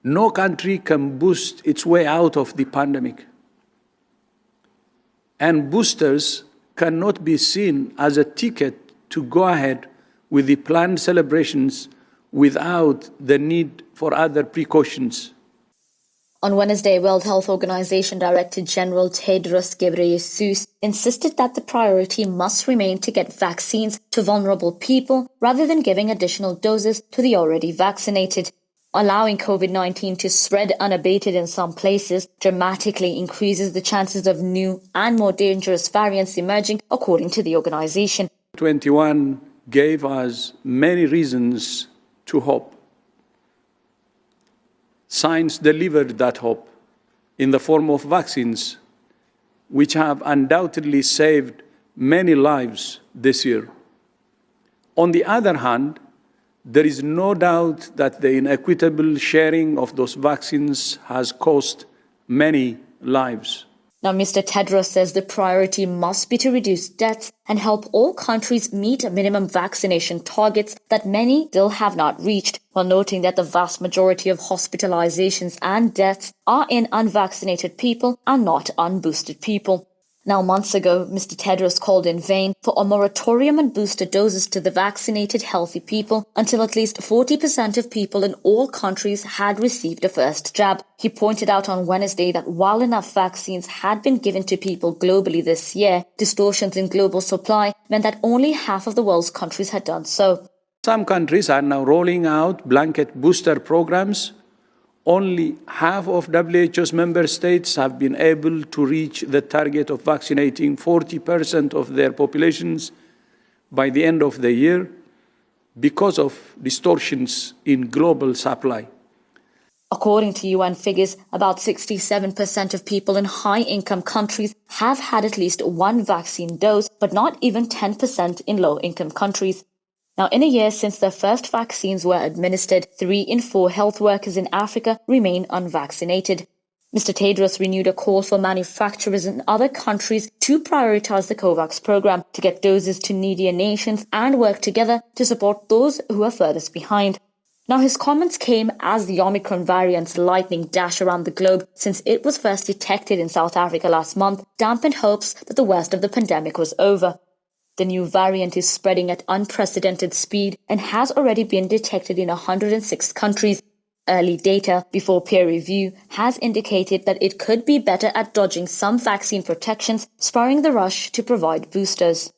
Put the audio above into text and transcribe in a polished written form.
No country can boost its way out of the pandemic. And boosters cannot be seen as a ticket to go ahead with the planned celebrations without the need for other precautions. On Wednesday, World Health Organization Director General Tedros Ghebreyesus insisted that the priority must remain to get vaccines to vulnerable people rather than giving additional doses to the already vaccinated. Allowing COVID-19 to spread unabated in some places dramatically increases the chances of new and more dangerous variants emerging, according to the organization. 21 gave us many reasons to hope. Science delivered that hope in the form of vaccines, which have undoubtedly saved many lives this year. On the other hand, there is no doubt that the inequitable sharing of those vaccines has cost many lives. Now, Mr. Tedros says the priority must be to reduce deaths and help all countries meet minimum vaccination targets that many still have not reached, while noting that the vast majority of hospitalizations and deaths are in unvaccinated people and not unboosted people. Now, months ago, Mr. Tedros called in vain for a moratorium on booster doses to the vaccinated healthy people until at least 40% of people in all countries had received a first jab. He pointed out on Wednesday that while enough vaccines had been given to people globally this year, distortions in global supply meant that only half of the world's countries had done so. Some countries are now rolling out blanket booster programs. Only half of WHO's member states have been able to reach the target of vaccinating 40% of their populations by the end of the year because of distortions in global supply. According to UN figures, about 67% of people in high-income countries have had at least one vaccine dose, but not even 10% in low-income countries. Now, in a year since the first vaccines were administered, 3 in 4 health workers in Africa remain unvaccinated. Mr. Tedros renewed a call for manufacturers in other countries to prioritize the COVAX program to get doses to needier nations and work together to support those who are furthest behind. Now, his comments came as the Omicron variant's lightning dash around the globe since it was first detected in South Africa last month dampened hopes that the worst of the pandemic was over. The new variant is spreading at unprecedented speed and has already been detected in 106 countries. Early data before peer review has indicated that it could be better at dodging some vaccine protections, spurring the rush to provide boosters.